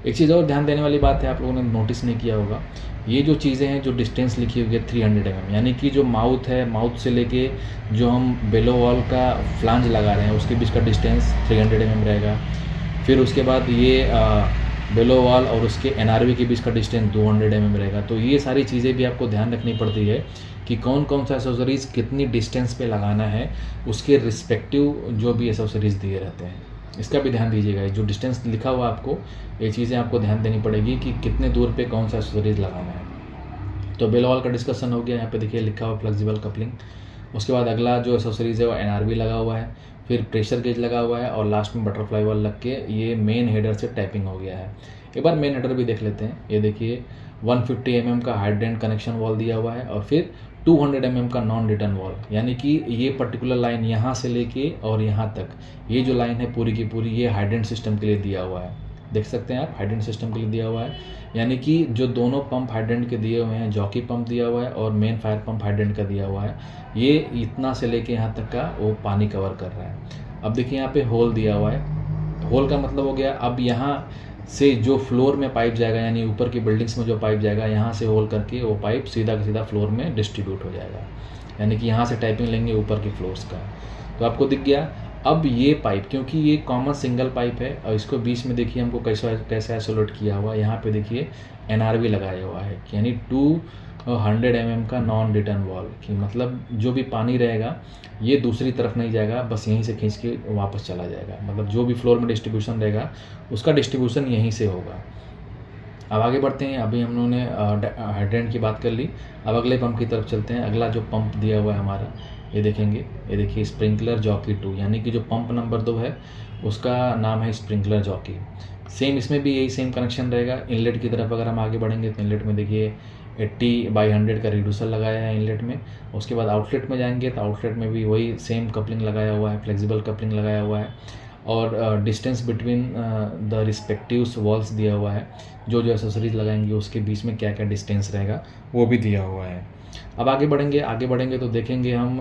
[SPEAKER 1] एक चीज़ और ध्यान देने वाली बात है, आप लोगों ने नोटिस नहीं किया होगा, ये जो चीज़ें हैं जो डिस्टेंस लिखी हुई है 300 mm, यानी कि जो माउथ है, माउथ से लेके जो हम बेलो वॉल का फ्लांज लगा रहे हैं उसके बीच का डिस्टेंस 300 mm रहेगा। फिर उसके बाद ये बेलो वॉल और उसके NRV के बीच का डिस्टेंस 200 mm रहेगा। तो ये सारी चीज़ें भी आपको ध्यान रखनी पड़ती है कि कौन कौन सा एक्सेसरीज़ कितनी डिस्टेंस पे लगाना है, उसके रिस्पेक्टिव जो भी एक्सेसरीज़ दिए रहते हैं इसका भी ध्यान दीजिएगा। जो डिस्टेंस लिखा हुआ आपको, ये चीज़ें आपको ध्यान देनी पड़ेगी कि कितने दूर पे कौन सा एक्सेसरीज़ लगाना है। तो बेलो वॉल का डिस्कशन हो गया, यहाँ पे देखिए लिखा हुआ फ्लेक्सिबल कपलिंग। उसके बाद अगला जो एक्सेसरीज़ है वो NRV लगा हुआ है। फिर प्रेशर गेज लगा हुआ है और लास्ट में बटरफ्लाई वॉल लग के ये मेन हेडर से टैपिंग हो गया है। एक बार मेन हेडर भी देख लेते हैं। ये देखिए 150 mm का हाइड्रेंट कनेक्शन वॉल दिया हुआ है और फिर 200 mm का नॉन रिटर्न वॉल, यानी कि ये पर्टिकुलर लाइन यहाँ से लेके और यहाँ तक ये जो लाइन है पूरी की पूरी ये हाइड्रेंट सिस्टम के लिए दिया हुआ है। देख सकते हैं आप, हाइड्रेंट सिस्टम के लिए दिया हुआ है, यानी कि जो दोनों पंप हाइड्रेंट के दिए हुए हैं, जॉकी पंप दिया हुआ है और मेन फायर पंप हाइड्रेंट का दिया हुआ है, ये इतना से लेके यहाँ तक का वो पानी कवर कर रहा है। अब देखिए यहाँ पे होल दिया हुआ है। होल का मतलब हो गया अब यहाँ से जो फ्लोर में पाइप जाएगा, यानी ऊपर की बिल्डिंग्स में जो पाइप जाएगा, यहाँ से होल करके वो पाइप सीधा का सीधा फ्लोर में डिस्ट्रीब्यूट हो जाएगा, यानी कि यहाँ से टाइपिंग लेंगे ऊपर के फ्लोर्स का। तो आपको दिख गया। अब ये पाइप, क्योंकि ये कॉमन सिंगल पाइप है और इसको बीच में देखिए हमको कैसे आइसोलेट किया हुआ, यहाँ पे देखिए NRV लगाया हुआ है, यानी 200 mm का नॉन रिटर्न वॉल, कि मतलब जो भी पानी रहेगा ये दूसरी तरफ नहीं जाएगा, बस यहीं से खींच के वापस चला जाएगा। मतलब जो भी फ्लोर में डिस्ट्रीब्यूशन रहेगा उसका डिस्ट्रीब्यूशन यहीं से होगा। अब आगे बढ़ते हैं। अभी हम लोगों ने हाइड्रेंट की बात कर ली, अब अगले पंप की तरफ चलते हैं। अगला जो पंप दिया हुआ है हमारा, ये देखेंगे, ये देखिए स्प्रिंकलर जॉकी 2, यानी कि जो पंप नंबर 2 है उसका नाम है स्प्रिंकलर जॉकी। सेम इसमें भी यही सेम कनेक्शन रहेगा। इनलेट की तरफ अगर हम आगे बढ़ेंगे तो इनलेट में देखिए 80/100 का रिड्यूसर लगाया है इनलेट में। उसके बाद आउटलेट में जाएंगे तो आउटलेट में भी वही सेम कपलिंग लगाया हुआ है, फ्लेक्सिबल कपलिंग लगाया हुआ है और distance between the respective walls दिया हुआ है। जो जो एसेसरीज लगाएंगे उसके बीच में क्या क्या डिस्टेंस रहेगा वो भी दिया हुआ है। अब आगे बढ़ेंगे तो देखेंगे हम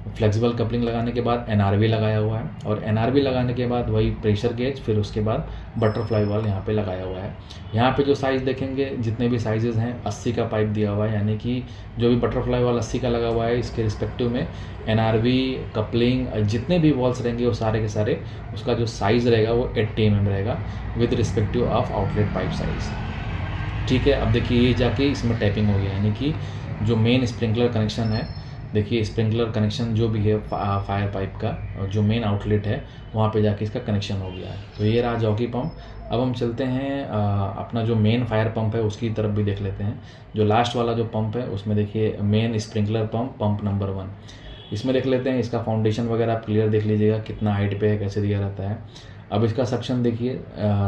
[SPEAKER 1] फ्लेक्सिबल कपलिंग लगाने के बाद NRV लगाया हुआ है और NRV लगाने के बाद वही प्रेशर गेज, फिर उसके बाद बटरफ्लाई वॉल यहाँ पे लगाया हुआ है। यहाँ पे जो साइज़ देखेंगे, जितने भी साइजेस हैं 80 का पाइप दिया हुआ है, यानी कि जो भी बटरफ्लाई वॉल 80 का लगा हुआ है, इसके रिस्पेक्टिव में NRV कपलिंग जितने भी वॉल्स रहेंगे वो सारे के सारे उसका जो साइज़ रहेगा वो 80 mm रहेगा with respective of outlet pipe size. ठीक है, अब देखिए ये जाके इसमें टैपिंग हो गया, यानी कि जो मेन स्प्रिंकलर कनेक्शन है, देखिए स्प्रिंकलर कनेक्शन जो भी है फायर पाइप का, और जो मेन आउटलेट है वहाँ पे जाके इसका कनेक्शन हो गया है। तो ये रहा जॉकी पंप। अब हम चलते हैं अपना जो मेन फायर पंप है उसकी तरफ भी देख लेते हैं। जो लास्ट वाला जो पंप है उसमें देखिए main sprinkler pump, pump number 1, इसमें देख लेते हैं। इसका फाउंडेशन वगैरह आप क्लियर देख लीजिएगा कितना हाइट पे है, कैसे दिया रहता है। अब इसका सक्शन देखिए,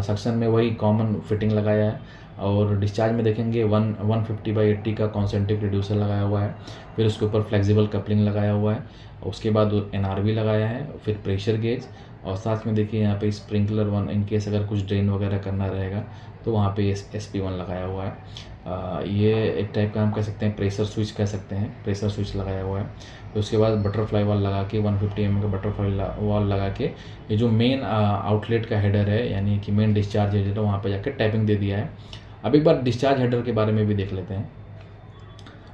[SPEAKER 1] सक्शन में वही कॉमन फिटिंग लगाया है और डिस्चार्ज में देखेंगे 150/80 का कॉन्सेंट्रिक रिड्यूसर लगाया हुआ है, फिर उसके ऊपर फ्लेक्सिबल कपलिंग लगाया हुआ है, उसके बाद NRV लगाया है, फिर प्रेशर गेज और साथ में देखिए यहाँ पे स्प्रिंकलर 1, इन केस अगर कुछ ड्रेन वगैरह करना रहेगा तो वहाँ पे SP1 लगाया हुआ है। ये एक टाइप का हम कह सकते हैं प्रेशर स्विच कह सकते हैं, प्रेशर स्विच लगाया हुआ है। तो उसके बाद बटरफ्लाई वॉल लगा के 150 mm का बटरफ्लाई वॉल लगा के ये जो मेन आउटलेट का हेडर है, यानी कि मेन डिस्चार्ज हेडर, वहाँ पे जाकर टैपिंग दे दिया है। अब एक बार डिस्चार्ज हेडर के बारे में भी देख लेते हैं।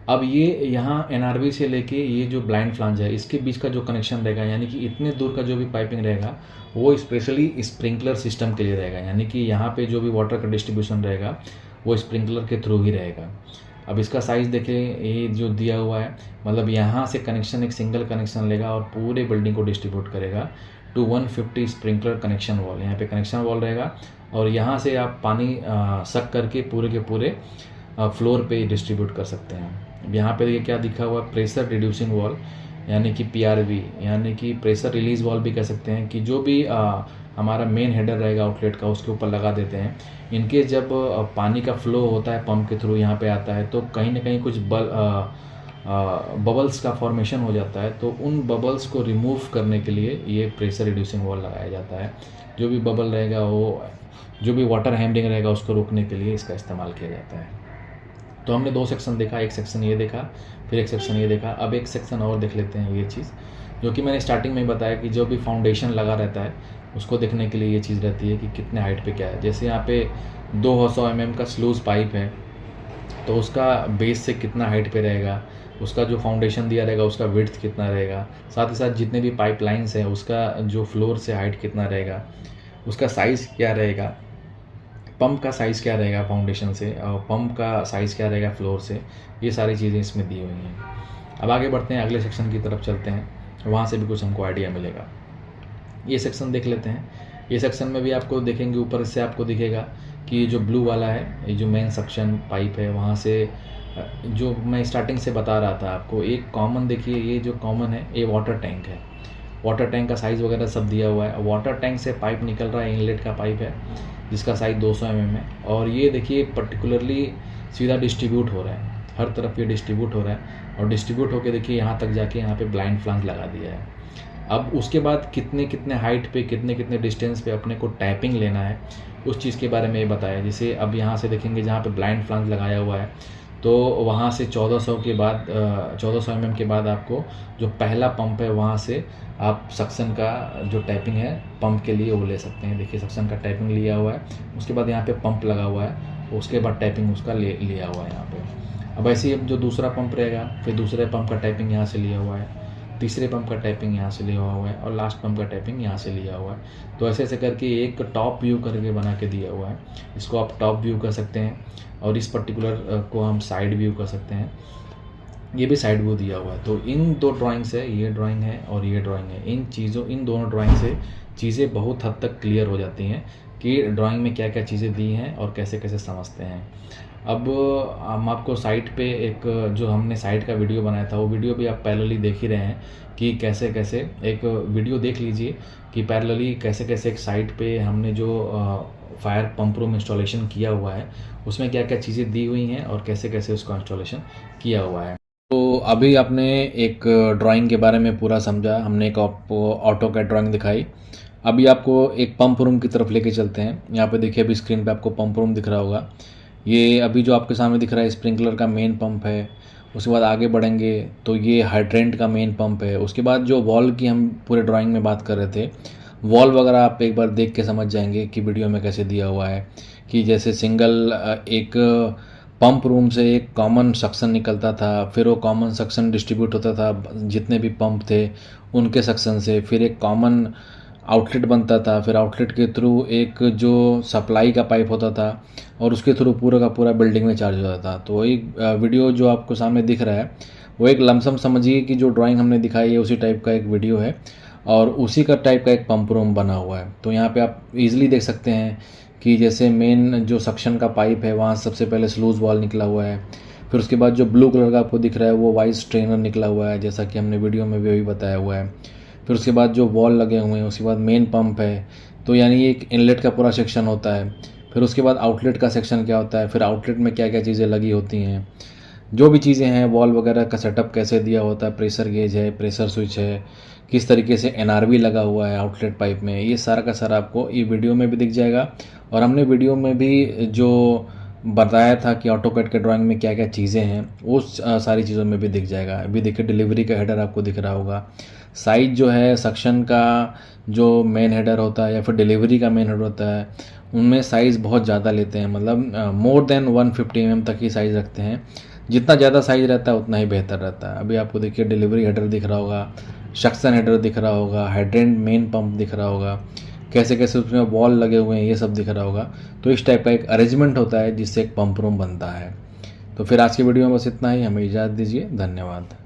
[SPEAKER 1] अब ये यहाँ NRV से लेके ये जो ब्लाइंड फ्लांज है इसके बीच का जो कनेक्शन रहेगा, यानी कि इतने दूर का जो भी पाइपिंग रहेगा वो स्पेशली स्प्रिंकलर सिस्टम के लिए रहेगा, यानी कि यहाँ पे जो भी वाटर का डिस्ट्रीब्यूशन रहेगा वो स्प्रिंकलर के थ्रू ही रहेगा। अब इसका साइज़ देखें, ये जो दिया हुआ है, मतलब यहाँ से कनेक्शन एक सिंगल कनेक्शन लेगा और पूरे बिल्डिंग को डिस्ट्रीब्यूट करेगा टू 150 स्प्रिंकलर कनेक्शन वॉल। यहाँ पे कनेक्शन वॉल रहेगा और यहाँ से आप पानी सक करके पूरे के पूरे फ्लोर पे डिस्ट्रीब्यूट कर सकते हैं। यहाँ पे देखिए क्या दिखा हुआ, प्रेशर रिड्यूसिंग वॉल, यानी कि PRV, यानी कि प्रेशर रिलीज वॉल भी कह सकते हैं, कि जो भी हमारा मेन हेडर रहेगा आउटलेट का उसके ऊपर लगा देते हैं। इनके जब पानी का फ्लो होता है पंप के थ्रू यहाँ पे आता है तो कहीं ना कहीं कुछ बबल्स का फॉर्मेशन हो जाता है, तो उन बबल्स को रिमूव करने के लिए ये प्रेशर रिड्यूसिंग वॉल लगाया जाता है। जो भी बबल रहेगा वो, जो भी वाटर हैमरिंग रहेगा उसको रोकने के लिए इसका इस्तेमाल किया जाता है। तो हमने 2 सेक्शन देखा, एक सेक्शन ये देखा, फिर एक सेक्शन ये देखा। अब एक सेक्शन और देख लेते हैं, ये चीज़ जो कि मैंने स्टार्टिंग में बताया कि जो भी फाउंडेशन लगा रहता है उसको देखने के लिए ये चीज़ रहती है कि कितने हाइट पे क्या है। जैसे यहाँ पे 200 mm का स्लूज पाइप है तो उसका बेस से कितना हाइट पे रहेगा, उसका जो फाउंडेशन दिया रहेगा उसका विड्थ कितना रहेगा, साथ ही साथ जितने भी पाइप लाइन्स हैं उसका जो फ्लोर से हाइट कितना रहेगा, उसका साइज़ क्या रहेगा, पंप का साइज़ क्या रहेगा फाउंडेशन से, और पंप का साइज़ क्या रहेगा फ्लोर से, ये सारी चीज़ें इसमें दी हुई हैं। अब आगे बढ़ते हैं, अगले सेक्शन की तरफ चलते हैं, वहाँ से भी कुछ हमको आइडिया मिलेगा। ये सेक्शन देख लेते हैं। ये सेक्शन में भी आपको देखेंगे ऊपर से आपको दिखेगा कि ये जो ब्लू वाला है, ये जो मेन सक्शन पाइप है, वहाँ से जो मैं स्टार्टिंग से बता रहा था आपको, एक कॉमन देखिए, ये जो कॉमन है ये वाटर टैंक है। वाटर टैंक का साइज़ वगैरह सब दिया हुआ है। वाटर टैंक से पाइप निकल रहा है, इनलेट का पाइप है जिसका साइज़ 200 mm है, और ये देखिए पर्टिकुलरली सीधा डिस्ट्रीब्यूट हो रहा है, हर तरफ ये डिस्ट्रीब्यूट हो रहा है, और डिस्ट्रीब्यूट होकर देखिए यहाँ तक जाके यहाँ पे ब्लाइंड फ्लांज लगा दिया है। अब उसके बाद कितने कितने हाइट पे, कितने कितने डिस्टेंस पे अपने को टैपिंग लेना है, उस चीज़ के बारे में ये बताया। जैसे अब यहाँ से देखेंगे जहाँ पे ब्लाइंड फ्लांज लगाया हुआ है, तो वहाँ से 1400 के बाद 1400 mm के बाद आपको जो पहला पंप है वहाँ से आप सक्शन का जो टैपिंग है पंप के लिए वो ले सकते हैं। देखिए सक्शन का टैपिंग लिया हुआ है, उसके बाद यहाँ पे पंप लगा हुआ है, उसके बाद टैपिंग उसका लिया हुआ है यहाँ पे। अब ऐसे ही अब जो दूसरा पंप रहेगा, फिर दूसरे पंप का टैपिंग यहाँ से लिया हुआ है, तीसरे पंप का टैपिंग यहाँ से लिया हुआ है, और लास्ट पंप का टैपिंग यहाँ से लिया हुआ है। तो ऐसे ऐसे करके एक टॉप व्यू करके बना के दिया हुआ है। इसको आप टॉप व्यू कर सकते हैं, और इस पर्टिकुलर को हम साइड व्यू कर सकते हैं। ये भी साइड व्यू दिया हुआ है। तो इन दो ड्राइंग से, ये ड्राइंग है और ये ड्राइंग है, इन दोनों ड्राइंग से चीज़ें बहुत हद तक क्लियर हो जाती हैं कि ड्राइंग में क्या क्या चीज़ें दी हैं और कैसे कैसे समझते हैं। अब हम आपको साइट पे एक जो हमने साइट का वीडियो बनाया था, वो वीडियो भी आप पैरेलली देख ही रहे हैं कि कैसे कैसे एक वीडियो देख लीजिए कि पैरेलली कैसे कैसे एक साइट पे हमने जो फायर पंप रूम इंस्टॉलेशन किया हुआ है उसमें क्या क्या चीज़ें दी हुई हैं और कैसे कैसे उसका इंस्टॉलेशन किया हुआ है। तो अभी आपने एक ड्राइंग के बारे में पूरा समझा, हमने एक ऑटो कैड ड्राइंग दिखाई। अभी आपको एक पंप रूम की तरफ लेके चलते हैं। यहाँ पे देखिए अभी स्क्रीन पे आपको पंप रूम दिख रहा होगा। ये अभी जो आपके सामने दिख रहा है स्प्रिंकलर का मेन पंप है। उसके बाद आगे बढ़ेंगे तो ये हाइड्रेंट का मेन पंप है। उसके बाद जो वॉल की हम पूरे ड्राइंग में बात कर रहे थे, वॉल वगैरह आप एक बार देख के समझ जाएंगे कि वीडियो में कैसे दिया हुआ है कि जैसे सिंगल एक पंप रूम से एक कॉमन सक्शन निकलता था, फिर वो कॉमन सक्शन डिस्ट्रीब्यूट होता था जितने भी पंप थे उनके सक्शन से, फिर एक कॉमन आउटलेट बनता था, फिर आउटलेट के थ्रू एक जो सप्लाई का पाइप होता था और उसके थ्रू पूरा का पूरा बिल्डिंग में चार्ज होता था। तो एक वीडियो जो आपको सामने दिख रहा है वो एक लमसम समझिए कि जो ड्राइंग हमने दिखाई है उसी टाइप का एक वीडियो है, और उसी का टाइप का एक पंप रूम बना हुआ है। तो यहाँ पे आप इजीली देख सकते हैं कि जैसे मेन जो सक्शन का पाइप है वहाँ सबसे पहले स्लूज वॉल निकला हुआ है, फिर उसके बाद जो ब्लू कलर का आपको दिख रहा है वो वाइज स्ट्रेनर निकला हुआ है, जैसा कि हमने वीडियो में भी बताया हुआ है। फिर उसके बाद जो वॉल लगे हुए हैं, उसके बाद मेन पंप है, तो यानी एक इनलेट का पूरा सेक्शन होता है। फिर उसके बाद आउटलेट का सेक्शन क्या होता है, फिर आउटलेट में क्या क्या चीज़ें लगी होती हैं, जो भी चीज़ें हैं, वॉल वगैरह का सेटअप कैसे दिया होता है, प्रेशर गेज है, प्रेशर स्विच है, किस तरीके से एनआरवी लगा हुआ है आउटलेट पाइप में, ये सारा का सारा आपको ये वीडियो में भी दिख जाएगा। और हमने वीडियो में भी जो बताया था कि ऑटोकैड के ड्राइंग में क्या क्या चीज़ें हैं उस सारी चीज़ों में भी दिख जाएगा। अभी देखिए डिलीवरी का हेडर आपको दिख रहा होगा। साइज जो है सक्शन का जो मेन हेडर होता है या फिर डिलीवरी का मेन हेडर होता है, उनमें साइज़ बहुत ज़्यादा लेते हैं, मतलब मोर देन 150 mm तक ही साइज़ रखते हैं। जितना ज़्यादा साइज़ रहता है उतना ही बेहतर रहता है। अभी आपको देखिए डिलीवरी हेडर दिख रहा होगा, सक्शन हेडर दिख रहा होगा, हाइड्रेंट मेन पंप दिख रहा होगा, कैसे कैसे उसमें वॉल लगे हुए हैं ये सब दिख रहा होगा। तो इस टाइप का एक अरेंजमेंट होता है जिससे एक पंप रूम बनता है। तो फिर आज की वीडियो में बस इतना ही, हमें इजाज़त दीजिए, धन्यवाद।